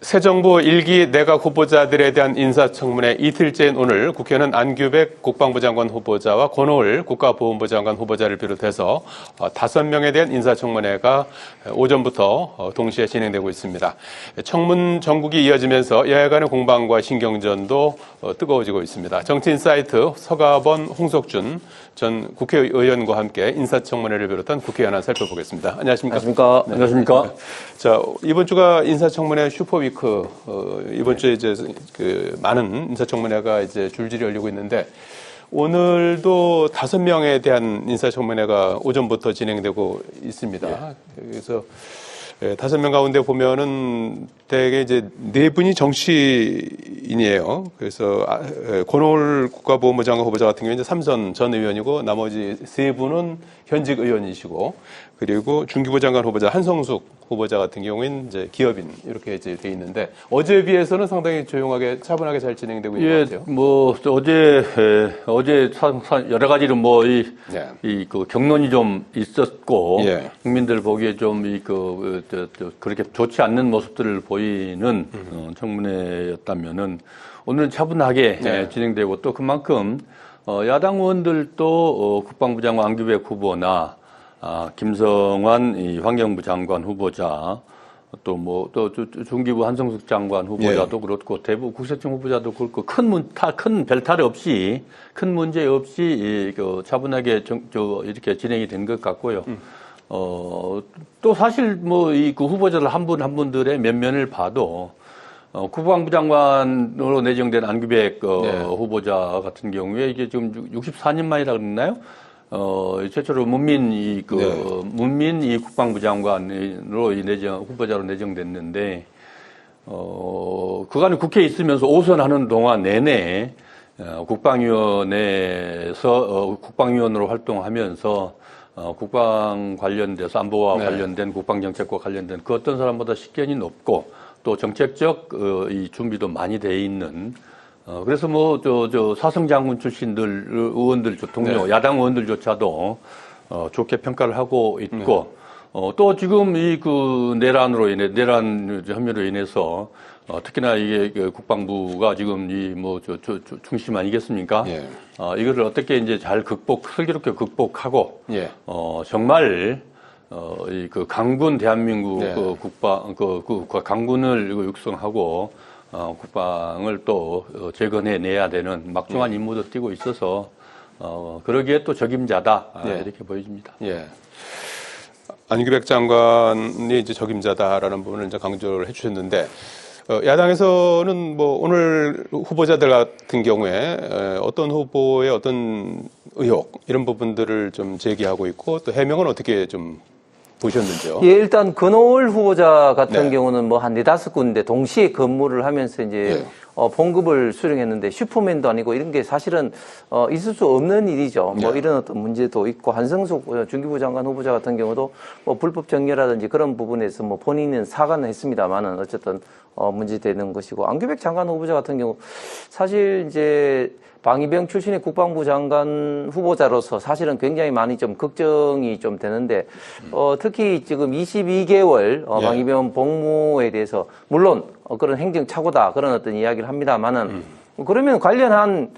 새 정부 1기 내각 후보자들에 대한 인사청문회 이틀째인 오늘 국회는 안규백 국방부 장관 후보자와 권오을 국가보훈부 장관 후보자를 비롯해서 5명에 대한 인사청문회가 오전부터 동시에 진행되고 있습니다. 청문 전국이 이어지면서 여야 간의 공방과 신경전도 뜨거워지고 있습니다. 정치인사이트 서가번, 홍석준 전 국회의원과 함께 인사청문회를 비롯한 국회 현안 살펴보겠습니다. 안녕하십니까? 안녕하십니까? 네. 안녕하십니까? 자, 이번 주가 인사청문회 슈퍼위크, 이번 주에 이제 많은 인사청문회가 이제 줄줄이 열리고 있는데, 오늘도 5명에 대한 인사청문회가 오전부터 진행되고 있습니다. 그래서 5명 가운데 보면은 대개 이제 4분이 정치인이에요. 그래서 권오을 국가보훈부 장관 후보자 같은 경우는 이제 삼선 전 의원이고 나머지 3분은 현직 의원이시고, 그리고 중기부 장관 후보자 한성숙 후보자 같은 경우는 이제 기업인 이렇게 이제 돼 있는데, 어제에 비해서는 상당히 조용하게 차분하게 잘 진행되고 있는 것 같아요. 뭐 어제 여러 가지로 뭐 그 경론이 좀 있었고, 국민들 보기에 좀 그렇게 좋지 않는 모습들을 보이는 청문회였다면은 오늘은 차분하게 진행되고, 또 그만큼 야당 의원들도 국방부 장관 안규백 후보나 김성환 환경부 장관 후보자, 또 중기부 한성숙 장관 후보자도 그렇고, 대부 국세청 후보자도 그렇고, 큰 별탈 없이, 큰 문제 없이 차분하게 이렇게 진행이 된 것 같고요. 또 사실 뭐 그 후보자들 한 분들의 면면을 봐도, 국방부 장관으로 내정된 안규백 후보자 같은 경우에 이게 지금 64년 만이라 그랬나요? 최초로 문민 국방부 장관으로 후보자로 내정됐는데, 그간에 국회에 있으면서 오선하는 동안 내내, 국방위원으로 활동하면서, 국방 관련돼서 안보와 관련된 국방정책과 관련된 그 어떤 사람보다 식견이 높고, 또 정책적 이 준비도 많이 돼 있는, 그래서 뭐 사성 장군 출신들 의원들 동료 야당 의원들조차도 좋게 평가를 하고 있고, 또 지금 내란 혐의로 인해서 특히나 이게 국방부가 지금 중심 아니겠습니까? 이거를 어떻게 이제 잘 슬기롭게 극복하고, 정말 강군 대한민국 강군을 육성하고, 국방을 또 재건해 내야 되는 막중한 임무도 띄고 있어서, 그러기에 또 적임자다, 이렇게 보여집니다. 안규백 장관이 이제 적임자다라는 부분을 이제 강조를 해주셨는데, 야당에서는 뭐 오늘 후보자들 같은 경우에 어떤 후보의 어떤 의혹 이런 부분들을 좀 제기하고 있고, 또 해명은 어떻게 좀 보셨는지요? 일단 권오을 후보자 같은 경우는 뭐 한 4-5군데 동시에 근무를 하면서 이제 봉급을 수령했는데, 슈퍼맨도 아니고 이런 게 사실은 있을 수 없는 일이죠. 뭐 이런 어떤 문제도 있고, 한성숙 중기부 장관 후보자 같은 경우도 뭐 불법 정려라든지 그런 부분에서 뭐 본인은 사과는 했습니다만은 어쨌든 문제되는 것이고, 안규백 장관 후보자 같은 경우 사실 이제 방위병 출신의 국방부 장관 후보자로서 사실은 굉장히 많이 좀 걱정이 좀 되는데, 특히 지금 22개월 방위병 복무에 대해서 물론 그런 행정착오다 그런 어떤 이야기를 합니다만은, 그러면 관련한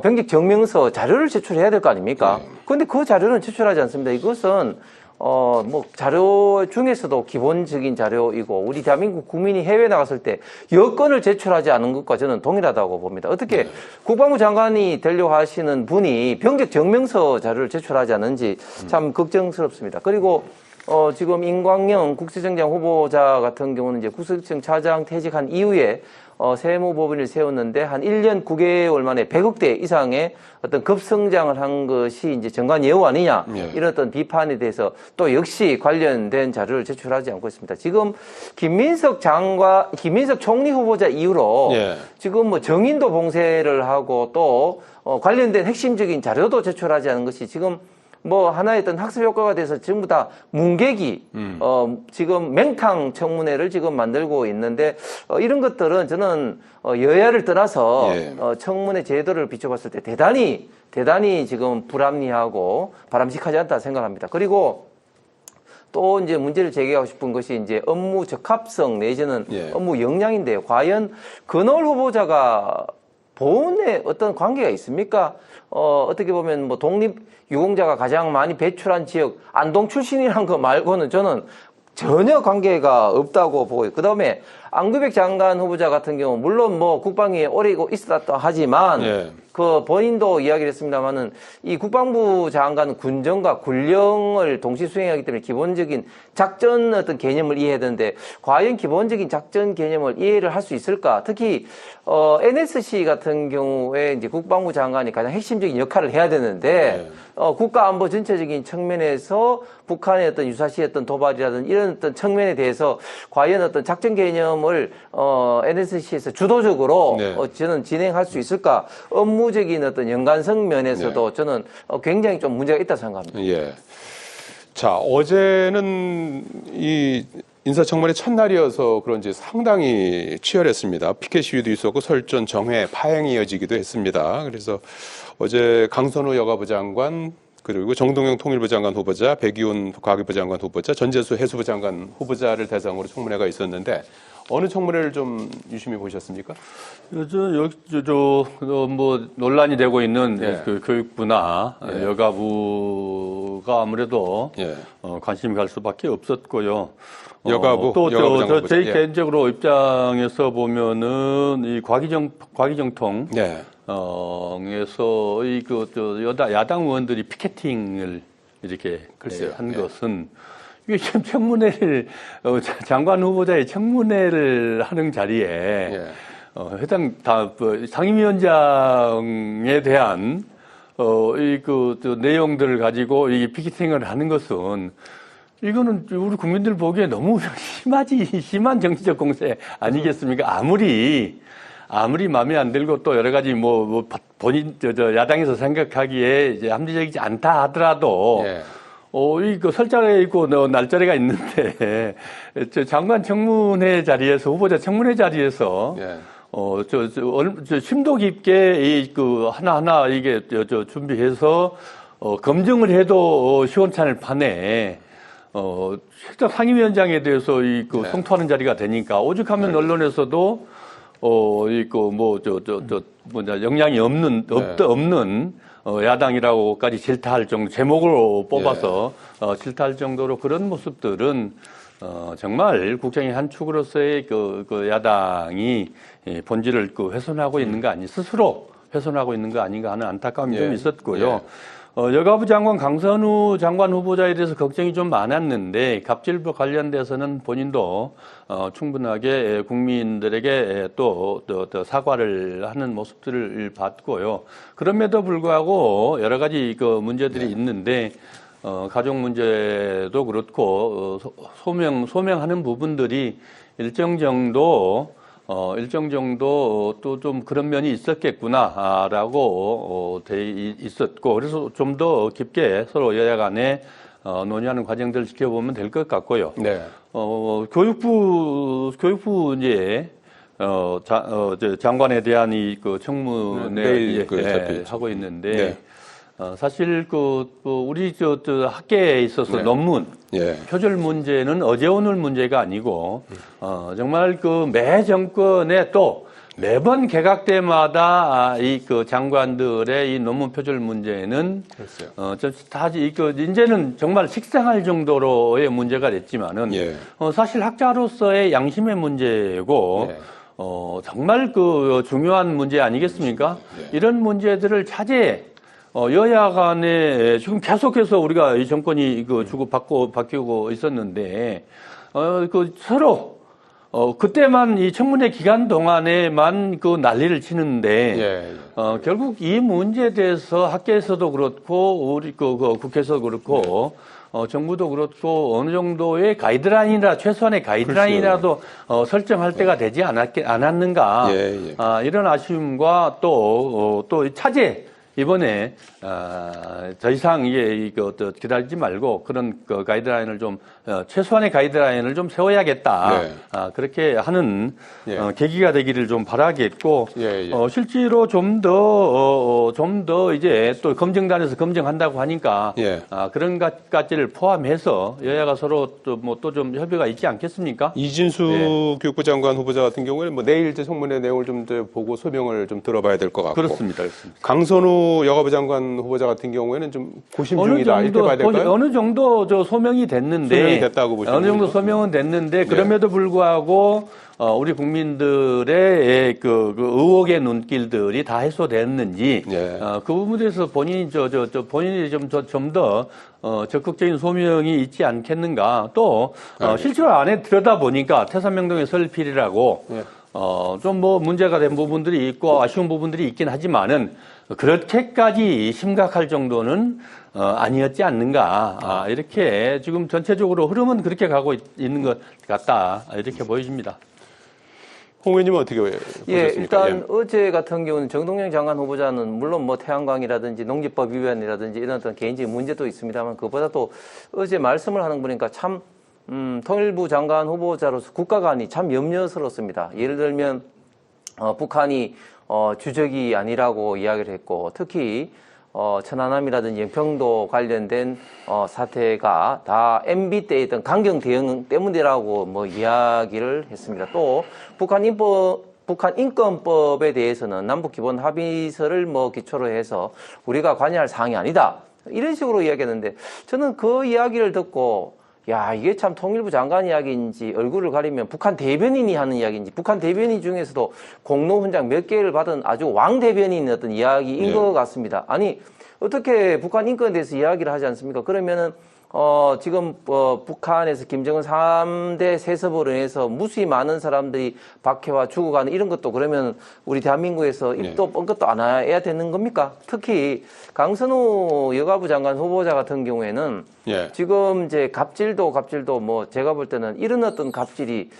병직 증명서 자료를 제출해야 될 거 아닙니까? 그런데 그 자료는 제출하지 않습니다. 이것은 뭐 자료 중에서도 기본적인 자료이고, 우리 대한민국 국민이 해외 나갔을 때 여권을 제출하지 않은 것과 저는 동일하다고 봅니다. 어떻게 국방부 장관이 되려고 하시는 분이 병적 증명서 자료를 제출하지 않는지 참 걱정스럽습니다. 그리고 지금 임광영 국세청장 후보자 같은 경우는 이제 국세청 차장 퇴직한 이후에 세무법인을 세웠는데, 한 1년 9개월 만에 100억대 이상의 어떤 급성장을 한 것이 이제 정관 예우 아니냐, 이런 어떤 비판에 대해서 또 역시 관련된 자료를 제출하지 않고 있습니다. 지금 김민석 총리 후보자 이후로 지금 뭐 정인도 봉쇄를 하고, 또 관련된 핵심적인 자료도 제출하지 않은 것이 지금 뭐 하나의 어떤 학습 효과가 돼서 전부 다 문개기, 지금 맹탕 청문회를 지금 만들고 있는데, 이런 것들은 저는 여야를 떠나서 청문회 제도를 비춰봤을 때 대단히 지금 불합리하고 바람직하지 않다 생각합니다. 그리고 또 이제 문제를 제기하고 싶은 것이 이제 업무 적합성 내지는 예. 업무 역량인데요. 과연 근월 후보자가 본에 어떤 관계가 있습니까? 어떻게 보면 뭐 독립 유공자가 가장 많이 배출한 지역 안동 출신이란 거 말고는 저는 전혀 관계가 없다고 보고요. 그 다음에 안규백 장관 후보자 같은 경우 물론 뭐 국방위에 오래 있었다 하지만 예. 그 본인도 이야기를 했습니다만은 이 국방부 장관은 군정과 군령을 동시 수행하기 때문에 기본적인 작전 어떤 개념을 이해해야 되는데 과연 기본적인 작전 개념을 이해를 할 수 있을까? 특히 NSC 같은 경우에 이제 국방부 장관이 가장 핵심적인 역할을 해야 되는데 국가 안보 전체적인 측면에서 북한의 어떤 유사시 어떤 도발이라든 이런 어떤 측면에 대해서 과연 어떤 작전 개념을 NSC에서 주도적으로 네. 저는 진행할 수 있을까? 업무적인 어떤 연관성 면에서도 저는 굉장히 좀 문제가 있다 생각합니다. 예. 자, 어제는 이 인사청문회 첫날이어서 그런지 상당히 치열했습니다. 피켓 시위도 있었고 설전, 정회, 파행이 이어지기도 했습니다. 그래서 어제 강선우 여가부 장관 그리고 정동영 통일부 장관 후보자, 백이훈 과기부 장관 후보자, 전재수 해수부 장관 후보자를 대상으로 청문회가 있었는데 어느 청문회를 좀 유심히 보셨습니까? 요즘 뭐 논란이 되고 있는 예. 그 교육부나 예. 여가부가 아무래도 예. 관심이 갈 수밖에 없었고요. 여가부, 또 여가부 장관 제 후보자. 예. 개인적으로 입장에서 보면은 이 과기정통 네. 에서 야당 의원들이 피켓팅을 이렇게 글쎄요. 한 예. 것은 이게 참 청문회를 장관 후보자의 청문회를 하는 자리에 예. 해당 상임위원장에 대한 내용들을 가지고 이 피켓팅을 하는 것은 이거는 우리 국민들 보기에 너무 심한 정치적 공세 아니겠습니까? 아무리 마음에 안 들고 또 여러 가지 본인 야당에서 생각하기에 이제 합리적이지 않다 하더라도 예. 그 설자에 있고 날짜리가 있는데 장관 청문회 자리에서 후보자 청문회 자리에서 예. 심도 깊게 하나하나 이게 준비해서 검증을 해도 시원찮을 판에 상임위원장에 대해서 성토하는 자리가 되니까 오죽하면 언론에서도 역량이 없는 야당이라고까지 질타할 정도 제목으로 뽑아서 질타할 정도로 그런 모습들은 정말 국정의 한 축으로서의 야당이 본질을 훼손하고 있는 거 스스로 훼손하고 있는 거 아닌가 하는 안타까움이 좀 있었고요. 여가부 장관 강선우 장관 후보자에 대해서 걱정이 좀 많았는데 갑질과 관련돼서는 본인도 충분하게 국민들에게 또 사과를 하는 모습들을 봤고요. 그럼에도 불구하고 여러 가지 문제들이 있는데 가족 문제도 그렇고 소명하는 부분들이 일정 정도 또 좀 그런 면이 있었겠구나라고 돼 있었고 그래서 좀 더 깊게 서로 여야 간에 논의하는 과정들을 지켜보면 될 것 같고요. 네. 교육부 이제 장관에 대한 청문회 내일 하고 있는데 네. 사실 우리 학계에 있어서 네. 논문 예. 표절 문제는 어제 오늘 문제가 아니고 정말 매 정권에 또 매번 개각 때마다 이 장관들의 이 논문 표절 문제는 이제는 정말 식상할 정도로의 문제가 됐지만은 예. 사실 학자로서의 양심의 문제고 네. 정말 중요한 문제 아니겠습니까? 네. 이런 문제들을 차제해 여야 간에 지금 계속해서 우리가 이 정권이 바뀌고 있었는데, 서로, 그때만 이 청문회 기간 동안에만 난리를 치는데, 결국 이 문제에 대해서 학계에서도 그렇고, 우리 국회에서도 그렇고, 정부도 그렇고, 어느 정도의 최소한의 가이드라인이라도 설정할 때가 되지 않았는가, 이런 아쉬움과 또 차제, 이번에 더 이상 이게 기다리지 말고 그런 그 가이드라인을 좀 최소한의 가이드라인을 좀 세워야겠다. 네. 그렇게 하는 예. 계기가 되기를 좀 바라겠고 예, 예. 실제로 좀 더 이제 또 검증단에서 검증한다고 하니까 예. 그런 것까지를 포함해서 여야가 서로 또 좀 협의가 있지 않겠습니까? 이진수 교육부 장관 후보자 같은 경우에는 뭐 내일 이제 청문회 내용을 좀 더 보고 소명을 좀 들어봐야 될 것 같고. 그렇습니다. 강선우 여가부 장관 후보자 같은 경우에는 좀 고심 중이다 이렇게 봐야 될까요? 어느 정도 소명이 됐는데 소명이 됐다고 보시는 어느 정도 거죠? 소명은 됐는데 그럼에도 불구하고 우리 국민들의 그 의혹의 눈길들이 다 해소됐는지 예. 그 부분에 대해서 본인이 본인이 좀 더 적극적인 소명이 있지 않겠는가. 또 실제로 안에 들여다 보니까 태산명동의 설필이라고 예. 좀 뭐 문제가 된 부분들이 있고 아쉬운 부분들이 있긴 하지만은 그렇게까지 심각할 정도는 아니었지 않는가. 이렇게 지금 전체적으로 흐름은 그렇게 가고 있는 것 같다. 이렇게 보여집니다. 홍 의원님은 어떻게 보셨습니까? 예, 일단 어제 같은 경우는 정동영 장관 후보자는 물론 뭐 태양광이라든지 농지법 위반이라든지 이런 어떤 개인적인 문제도 있습니다만 그보다도 어제 말씀을 하는 거 보니까 참 통일부 장관 후보자로서 국가관이 참 염려스럽습니다. 예를 들면 북한이 주적이 아니라고 이야기를 했고 특히 천안함이라든지 영평도 관련된 사태가 다 MB 때에 있던 강경 대응 때문이라고 뭐 이야기를 했습니다. 또 북한 인권법에 대해서는 남북 기본 합의서를 뭐 기초로 해서 우리가 관여할 사항이 아니다. 이런 식으로 이야기했는데 저는 그 이야기를 듣고 야, 이게 참 통일부 장관 이야기인지 얼굴을 가리면 북한 대변인이 하는 이야기인지 북한 대변인 중에서도 공로 훈장 몇 개를 받은 아주 왕 대변인의 어떤 이야기인 것 같습니다. 아니, 어떻게 북한 인권에 대해서 이야기를 하지 않습니까? 그러면은 지금 북한에서 김정은 3대 세습으로 인해서 무수히 많은 사람들이 박해와 죽어가는 이런 것도 그러면 우리 대한민국에서 입도 뻥끗도 안 해야 되는 겁니까? 특히 강선우 여가부 장관 후보자 같은 경우에는 지금 이제 갑질도 뭐 제가 볼 때는 이런 어떤 갑질이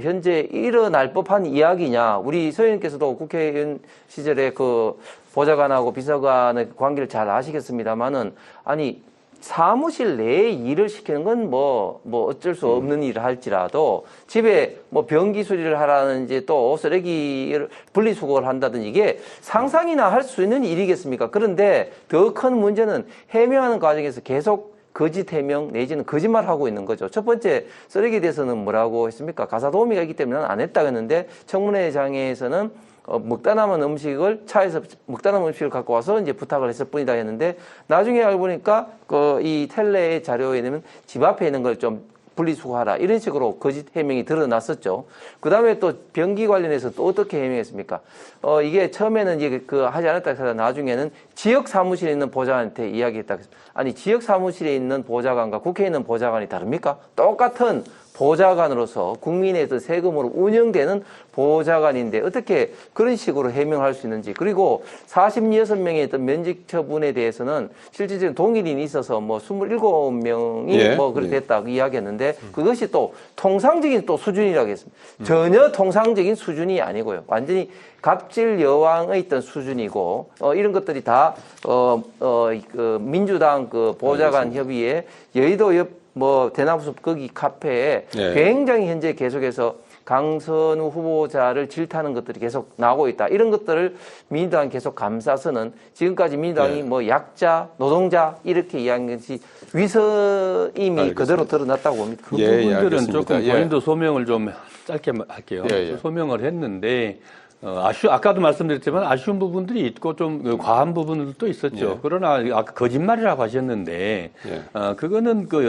현재 일어날 법한 이야기냐. 우리 서 의원께서도 국회의원 시절에 그 보좌관하고 비서관의 관계를 잘 아시겠습니다만은 아니 사무실 내에 일을 시키는 건 뭐 어쩔 수 없는 일을 할지라도 집에 뭐 변기 수리를 하라는지 또 쓰레기를 분리수거를 한다든지 이게 상상이나 할 수 있는 일이겠습니까? 그런데 더 큰 문제는 해명하는 과정에서 계속 거짓 해명 내지는 거짓말 하고 있는 거죠. 첫 번째 쓰레기에 대해서는 뭐라고 했습니까? 가사 도우미가 있기 때문에 안 했다고 했는데 청문회장에서는 먹다 남은 음식을 차에서 먹다 남은 음식을 갖고 와서 이제 부탁을 했을 뿐이다 했는데 나중에 알고 보니까 이 텔레의 자료에 되면 집 앞에 있는 걸 좀 분리수거하라 이런 식으로 거짓 해명이 드러났었죠. 그 다음에 또 변기 관련해서 또 어떻게 해명했습니까? 이게 처음에는 이제 하지 않았다 해서 나중에는 지역 사무실에 있는 보좌관한테 이야기했다. 아니 지역 사무실에 있는 보좌관과 국회에 있는 보좌관이 다릅니까? 똑같은 보좌관으로서 국민의 세금으로 운영되는 보좌관인데 어떻게 그런 식으로 해명할 수 있는지 그리고 46명의 어떤 면직 처분에 대해서는 실질적인 동일인이 있어서 뭐 27명이 뭐 그렇게 됐다고 이야기했는데 그것이 또 통상적인 또 수준이라고 했습니다. 전혀 통상적인 수준이 아니고요. 완전히 갑질 여왕의 있던 수준이고 이런 것들이 다 그 민주당 그 보좌관 협의회 여의도 옆 뭐 대나무숲 거기 카페에 굉장히 현재 계속해서 강선우 후보자를 질타하는 것들이 계속 나오고 있다. 이런 것들을 민주당이 계속 감싸서는 지금까지 민주당이 뭐 약자, 노동자 이렇게 이야기한 것이 위선임이 그대로 드러났다고 봅니다. 그 부분들은 조금 본인도 소명을 좀 짧게 할게요. 소명을 했는데 아까도 말씀드렸지만 아쉬운 부분들이 있고 좀 과한 부분들도 있었죠. 그러나 아까 거짓말이라고 하셨는데 그거는 그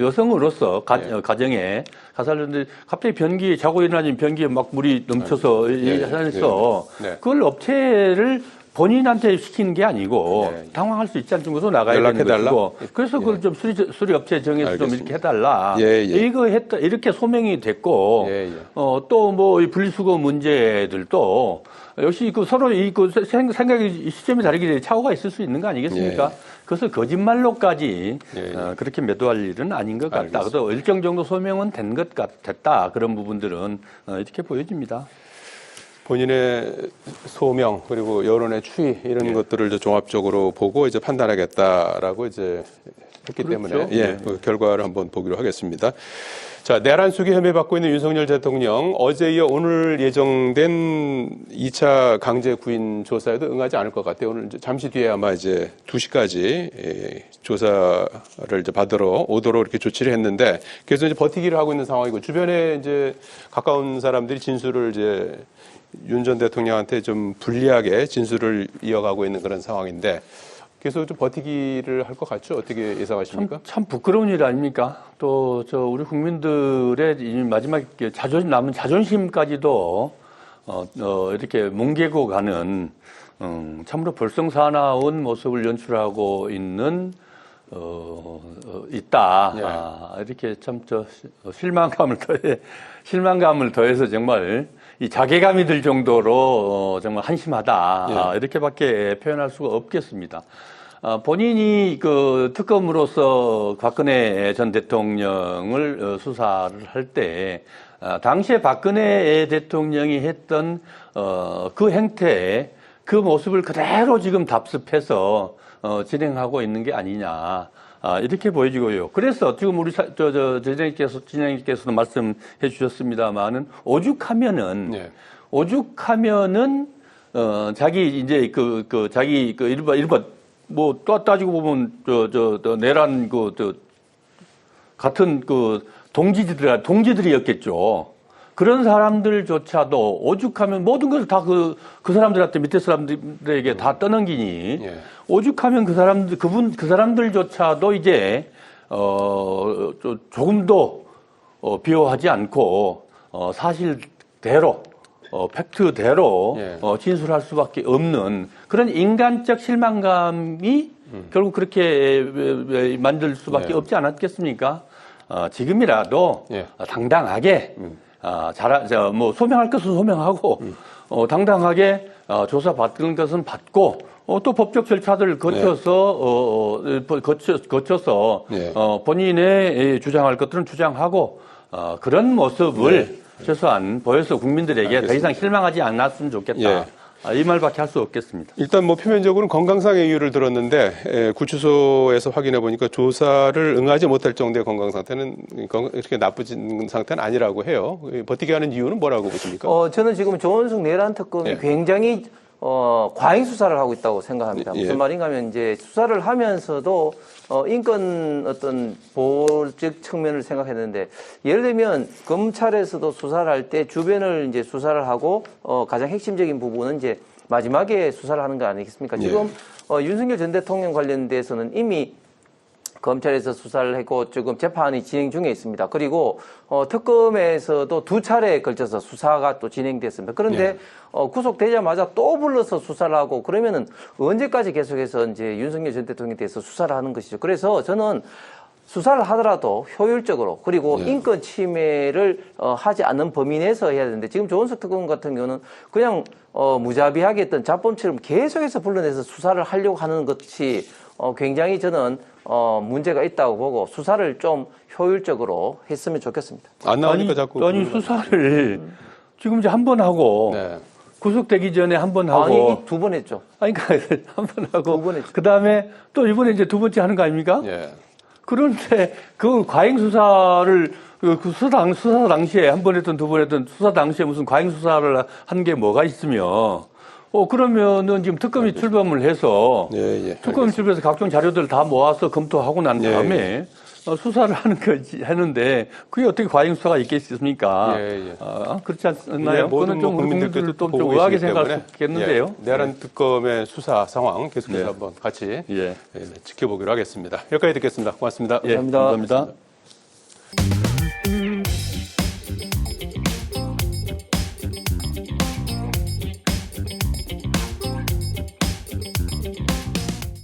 여성으로서 가정에 가살했는데 갑자기 변기에 자고 일어나진 변기에 막 물이 넘쳐서 해서 그걸 업체를 본인한테 시키는 게 아니고 당황할 수 있지 않는 것도 나가야 되는 것이고 그래서 그걸 좀 수리 업체 정해서 좀 이렇게 해달라. 이거 했다 이렇게 소명이 됐고 또 뭐 분리수거 문제들도 역시 그 서로 생각이 시점이 다르게 차후가 있을 수 있는 거 아니겠습니까? 그것을 거짓말로까지 그렇게 매도할 일은 아닌 것 같다. 그래서 일정 정도 소명은 됐다. 그런 부분들은 이렇게 보여집니다. 본인의 소명 그리고 여론의 추이 이런 것들을 이제 종합적으로 보고 이제 판단하겠다라고 이제 했기 때문에 그 결과를 한번 보기로 하겠습니다. 자, 내란 수기 혐의 받고 있는 윤석열 대통령 어제 이어 오늘 예정된 2차 강제 구인 조사에도 응하지 않을 것 같아요. 오늘 이제 잠시 뒤에 아마 이제 2시까지 조사를 이제 받으러 오도록 이렇게 조치를 했는데 그래서 이제 버티기를 하고 있는 상황이고 주변에 이제 가까운 사람들이 진술을 이제 윤 전 대통령한테 좀 불리하게 진술을 이어가고 있는 그런 상황인데 계속 좀 버티기를 할 것 같죠? 어떻게 예상하십니까? 참 부끄러운 일 아닙니까? 또 우리 국민들의 이 마지막 남은 자존심까지도 이렇게 뭉개고 가는 참으로 볼썽사나운 모습을 연출하고 있는 있다. 이렇게 참 실망감을 더해서 정말 이 자괴감이 들 정도로 정말 한심하다. 이렇게밖에 표현할 수가 없겠습니다. 본인이 그 특검으로서 박근혜 전 대통령을 수사를 할 때 당시에 박근혜 대통령이 했던 그 행태, 그 모습을 그대로 지금 답습해서 진행하고 있는 게 아니냐. 이렇게 보여지고요. 그래서 지금 우리 진행님께서도 말씀해 주셨습니다만은 오죽하면은 자기 이제 자기 일반 뭐 또 따지고 보면 내란 같은 동지들이었겠죠. 그런 사람들조차도 오죽하면 모든 것을 다 그 사람들한테 밑에 사람들에게 다 떠넘기니 오죽하면 그 사람들조차도 이제 조금도 비호하지 않고 사실대로 팩트대로 진술할 수밖에 없는 그런 인간적 실망감이 결국 그렇게 만들 수밖에 없지 않았겠습니까? 지금이라도 당당하게 뭐 소명할 것은 소명하고 당당하게 조사받는 것은 받고 또 법적 절차들을 거쳐서 본인의 주장할 것들은 주장하고 그런 모습을 최소한 보여서 국민들에게 더 이상 실망하지 않았으면 좋겠다. 이 말밖에 할 수 없겠습니다. 일단 뭐 표면적으로는 건강상의 이유를 들었는데 구치소에서 확인해 보니까 조사를 응하지 못할 정도의 건강 상태는 이렇게 나쁘진 상태는 아니라고 해요. 버티게 하는 이유는 뭐라고 보십니까? 저는 지금 조원석 내란 특검이 굉장히 과잉 수사를 하고 있다고 생각합니다. 무슨 말인가 하면 이제 수사를 하면서도 인권 어떤 보호적 측면을 생각했는데 예를 들면 검찰에서도 수사를 할 때 주변을 이제 수사를 하고 가장 핵심적인 부분은 이제 마지막에 수사를 하는 거 아니겠습니까? 지금 윤석열 전 대통령 관련돼서는 이미 검찰에서 수사를 했고 지금 재판이 진행 중에 있습니다. 그리고 특검에서도 2차례에 걸쳐서 수사가 또 진행됐습니다. 그런데 구속되자마자 또 불러서 수사를 하고 그러면은 언제까지 계속해서 이제 윤석열 전 대통령에 대해서 수사를 하는 것이죠. 그래서 저는 수사를 하더라도 효율적으로 그리고 인권 침해를 하지 않는 범위 내에서 해야 되는데 지금 조원석 특검 같은 경우는 그냥 무자비하게 했던 자범처럼 계속해서 불러내서 수사를 하려고 하는 것이 굉장히 저는 문제가 있다고 보고 수사를 좀 효율적으로 했으면 좋겠습니다. 안 나오니까 자꾸 아니 수사를 지금 이제 한 번 하고 구속되기 전에 한 번 하고 아니 2번 했죠. 아니 그러니까 한 번 하고 2번 했죠. 그다음에 또 이번에 이제 2번째 하는 거 아닙니까? 그런데 그 과잉 수사를 그 수사 당시에 한 번 했던 2번 했던 수사 당시에 무슨 과잉 수사를 한 게 뭐가 있으며 그러면은 지금 특검이 출범을 해서 특검이 출범해서 각종 자료들을 다 모아서 검토하고 난 다음에 수사를 하는 거지 하는데 그게 어떻게 과잉 수사가 있겠습니까? 그렇지 않나요? 모든 좀 국민들도 좀 의아하게 생각할 수 있겠는데요. 내란 특검의 수사 상황 계속해서 한번 같이 지켜보기로 하겠습니다. 여기까지 듣겠습니다. 고맙습니다. 감사합니다. 감사합니다.